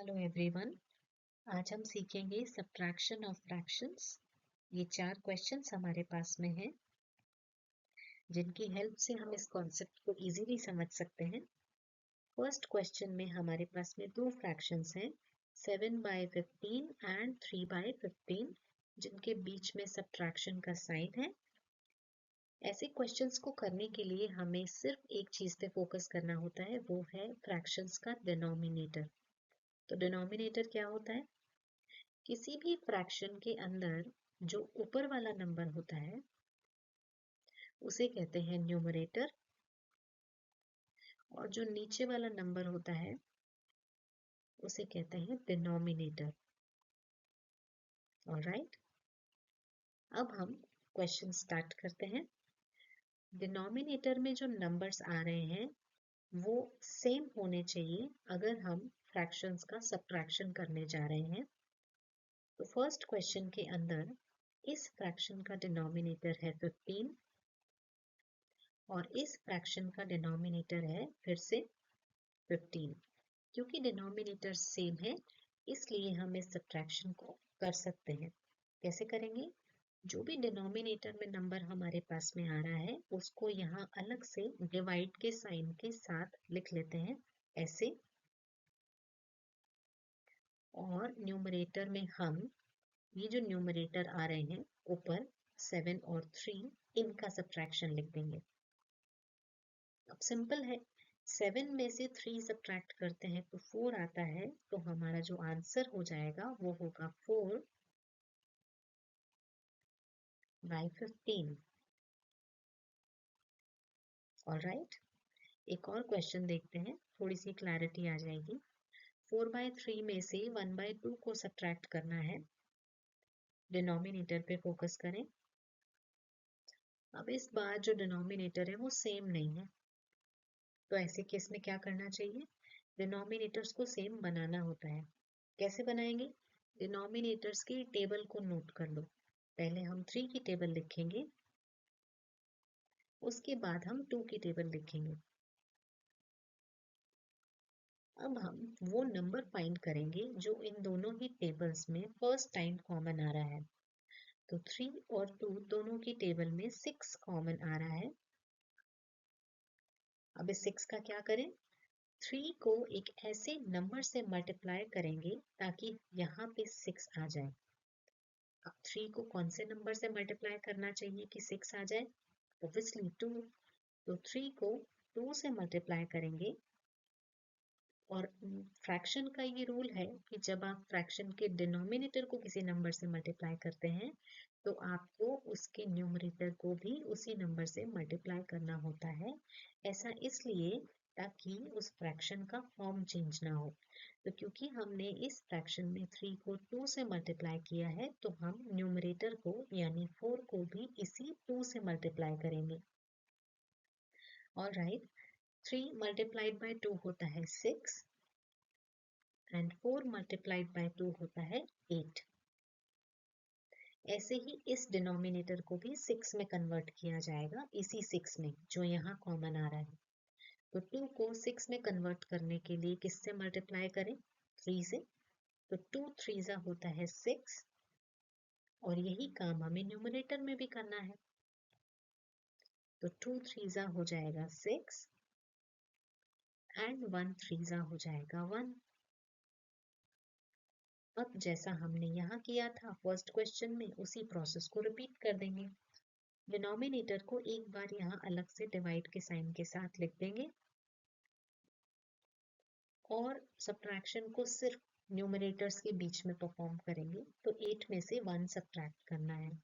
Hello everyone. आज हम सीखेंगे सब्ट्रैक्शन ऑफ फ्रैक्शंस। ये 4 क्वेश्चंस हमारे पास में हैं जिनकी हेल्प से हम इस कॉन्सेप्ट को इजीली समझ सकते हैं। फर्स्ट क्वेश्चन में हमारे पास में 2 फ्रैक्शंस हैं, 7/15 एंड 3/15, जिनके बीच में सब्ट्रैक्शन का साइन है। ऐसे क्वेश्चंस को करने के लिए हमें सिर्फ एक चीज़ पे फोकस करना होता है, वो है फ्रैक्शंस का डिनोमिनेटर। तो डिनोमिनेटर क्या होता है? किसी भी फ्रैक्शन के अंदर जो ऊपर वाला नंबर होता है उसे कहते हैं न्यूमरेटर, और जो नीचे वाला नंबर होता है उसे कहते हैं डिनोमिनेटर। ऑलराइट, अब हम क्वेश्चन स्टार्ट करते हैं। डिनोमिनेटर में जो नंबर्स आ रहे हैं वो सेम होने चाहिए अगर हम फ्रैक्शंस का सब्ट्रैक्शन करने जा रहे हैं। तो फर्स्ट क्वेश्चन के अंदर इस फ्रैक्शन का डिनोमिनेटर है 15 और इस फ्रैक्शन का डिनोमिनेटर है फिर से 15। क्योंकि डिनोमिनेटर सेम है इसलिए हम इस सब्ट्रैक्शन को कर सकते हैं। कैसे करेंगे? जो भी डिनोमिनेटर में नंबर हमारे पास में आ रहा है उसको यहाँ अलग से डिवाइड के साइन के साथ लिख लेते हैं ऐसे, और न्यूमरेटर में हम ये जो न्यूमरेटर आ रहे हैं ऊपर 7 और 3, इनका सब्ट्रैक्शन लिख देंगे। अब सिंपल है, 7 में से 3 सब्ट्रैक्ट करते हैं तो 4 आता है, तो हमारा जो आंसर हो जाएगा वो होगा 4/15। ऑलराइट, एक और क्वेश्चन देखते हैं, थोड़ी सी क्लैरिटी आ जाएगी। 4/3 में से 1/2 को सब्ट्रैक्ट करना है। डिनोमिनेटर पे फोकस करें। अब इस बार जो डिनोमिनेटर है वो सेम नहीं है, तो ऐसे केस में क्या करना चाहिए? डिनोमिनेटर्स को सेम बनाना होता है। कैसे बनाएंगे? डिनोमिनेटर्स की टेबल को नोट कर लो। पहले हम 3 की टेबल लिखेंगे, उसके बाद हम 2 की टेबल लिखेंगे। अब हम वो नंबर फाइंड करेंगे जो इन दोनों ही टेबल्स में फर्स्ट टाइम कॉमन आ रहा है। तो 3 और 2 दोनों की टेबल में 6 कॉमन आ रहा है। अब इस 6 का क्या करें? 3 को एक ऐसे नंबर से मल्टीप्लाई करेंगे ताकि यहाँ पे 6 आ जाए। अब 3 को कौन से नंबर से मल्टीप्लाई करना चाहिए कि 6 आ जाए? ऑब्वियसली 2। तो 3 को 2 से मल्टीप्लाई करेंगे, और फ्रैक्शन का ये रूल है कि जब आप फ्रैक्शन के डिनोमिनेटर को किसी नंबर से मल्टीप्लाई करते हैं तो आपको उसके न्यूमरेटर को भी उसी नंबर से मल्टीप्लाई करना होता है। ऐसा इसलिए ताकि उस फ्रैक्शन का फॉर्म चेंज ना हो। तो क्योंकि हमने इस फ्रैक्शन में 3 को 2 से मल्टीप्लाई किया है तो हम न्यूमरेटर को यानी 4 को भी इसी 2 से मल्टीप्लाई करेंगे। ऑलराइट, 3 मल्टीप्लाइड बाय 2 होता है 6 एंड 4 मल्टीप्लाइड बाय 2 होता है 8। ऐसे ही इस डिनोमिनेटर को भी 6 में कन्वर्ट किया जाएगा, इसी 6 में जो यहाँ कॉमन आ रहा है। तो 2 को 6 में कन्वर्ट करने के लिए किससे मल्टीप्लाई करें? 3 से। तो 2 3 होता है 6, और यही काम हमें न्यूमरेटर में भी करना है। तो 2 3 हो जाएगा 6 एंड 1 3 हो जाएगा 1। अब जैसा हमने यहाँ किया था फर्स्ट क्वेश्चन में, उसी प्रोसेस को रिपीट कर देंगे। डिनोमिनेटर को एक बार यहाँ अलग से डिवाइड के साइन के साथ लिख देंगे, और सब्ट्रैक्शन को सिर्फ न्यूमरेटर्स के बीच में परफॉर्म करेंगे। तो 8 में से 1 सब्ट्रैक्ट करना है।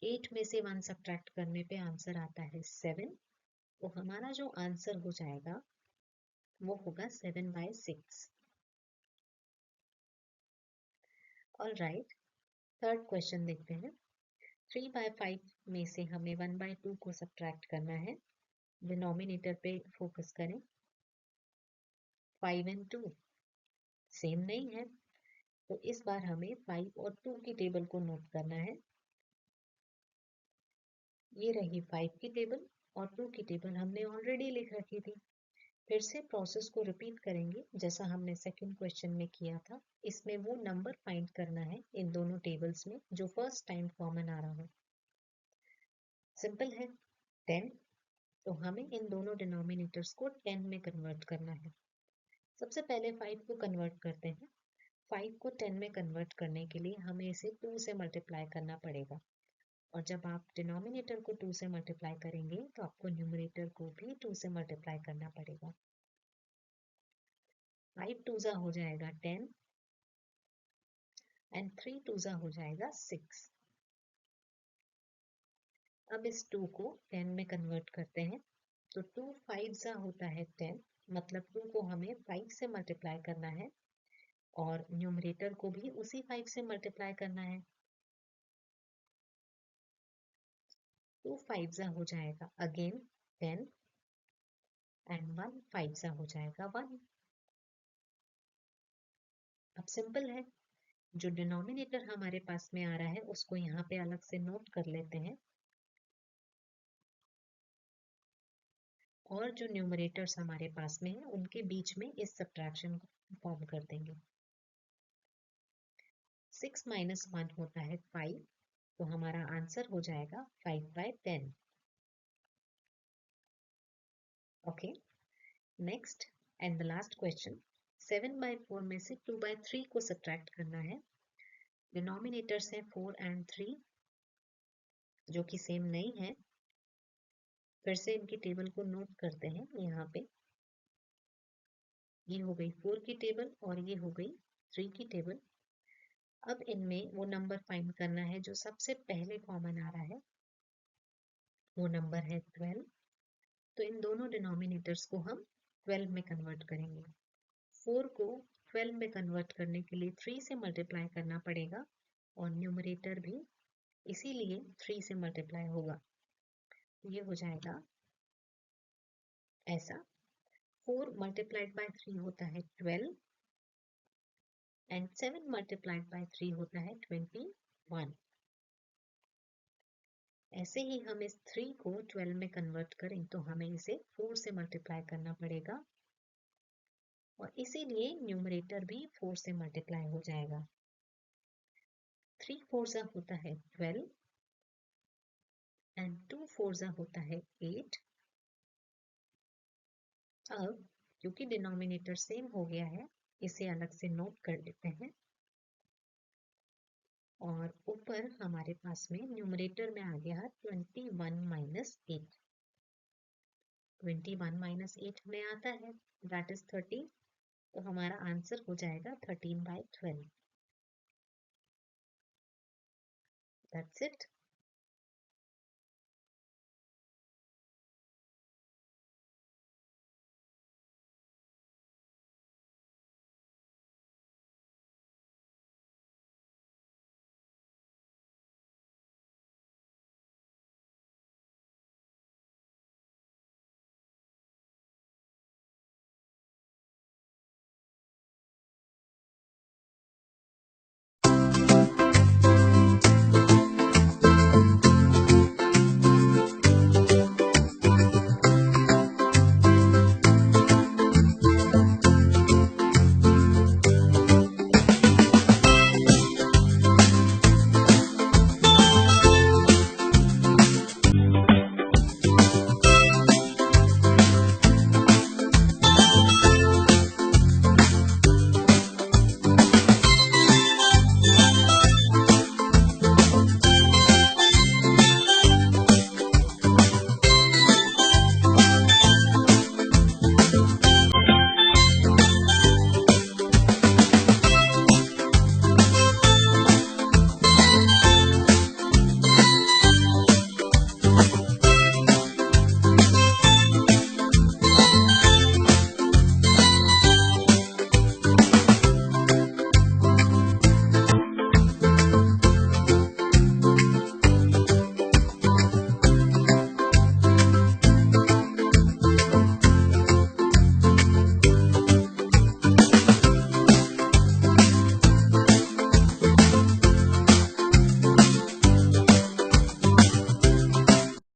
8 में से 1 सब्ट्रैक्ट करने पे आंसर आता है 7। तो हमारा जो आंसर हो जाएगा वो होगा 7/6। ऑलराइट, थर्ड क्वेश्चन देखते हैं। 3/5 में से हमें 1/2 को सब्ट्रैक्ट करना है। डिनोमिनेटर पे फोकस करें। 5 एंड 2 सेम नहीं है, तो इस बार हमें 5 और 2 की टेबल को नोट करना है। ये रही 5 की टेबल, और 2 की टेबल हमने ऑलरेडी लिख रखी थी। फिर से प्रोसेस को रिपीट करेंगे जैसा हमने सेकंड क्वेश्चन में किया था। इसमें वो नंबर फाइंड करना है इन दोनों टेबल्स में जो फर्स्ट टाइम कॉमन आ रहा हो। सिंपल है, 10, तो हमें इन दोनों डिनोमिनेटर्स को 10 में कन्वर्ट करना है। सबसे पहले 5 को कन्वर्ट करते हैं। 5 को 10 में कन्वर्ट करने के लिए हमें इसे 2 से मल्टीप्लाई करना पड़ेगा, और जब आप डिनोमिनेटर को 2 से मल्टीप्लाई करेंगे तो आपको न्यूमरेटर को भी 2 से मल्टीप्लाई करना पड़ेगा। 5 2 हो जाएगा 10 एंड 3 2 हो जाएगा 6। अब इस 2 को 10 में कन्वर्ट करते हैं, तो 2 5 होता है 10, मतलब 2 को हमें 5 से मल्टीप्लाई करना है और न्यूमरेटर को भी उसी 5 से मल्टीप्लाई करना है। 2 5 हो जाएगा अगेन 10 एंड 1 5 हो जाएगा 1। अब सिंपल है, जो डिनोमिनेटर हमारे पास में आ रहा है उसको यहाँ पे अलग से नोट कर लेते हैं, और जो न्यूमरेटर्स हमारे पास में है उनके बीच में इस सब्ट्रैक्शन को फॉर्म कर देंगे। 6 माइनस 1 होता है 5, तो हमारा आंसर हो जाएगा 5/10। Okay, next and the last question, 7/4 में से 2/3 को सब्ट्रैक्ट करना है। डिनोमिनेटर्स हैं 4 एंड 3 जो कि सेम नहीं है। फिर से इनकी टेबल को नोट करते हैं यहाँ पे। ये हो गई 4 की टेबल और ये हो गई 3 की टेबल। अब इनमें वो नंबर फाइंड करना है जो सबसे पहले कॉमन आ रहा है, वो नंबर है 12। तो इन दोनों डिनोमिनेटर्स को हम 12 में कन्वर्ट करेंगे। 4 को 12 में कन्वर्ट करने के लिए 3 से मल्टीप्लाई करना पड़ेगा और न्यूमरेटर भी इसीलिए 3 से मल्टीप्लाई होगा। तो ये हो जाएगा ऐसा, 4 मल्टीप्लाइड बाय 3 होता है 12 एंड 7 मल्टीप्लाइड बाय 3 होता है 21। ऐसे ही हम इस 3 को 12 में कन्वर्ट करें तो हमें इसे 4 से मल्टीप्लाई करना पड़ेगा और इसीलिए न्यूमरेटर भी 4 से मल्टीप्लाई हो जाएगा। 3 4 होता है 12 एंड 2 4 होता है 8। अब क्योंकि डिनोमिनेटर सेम हो गया है, इसे अलग से नोट कर लेते हैं और ऊपर हमारे पास में न्यूमरेटर में आ गया 21 माइनस 8। 21 माइनस 8 में आता है दैट इज 13, तो हमारा आंसर हो जाएगा 13/12। That's it.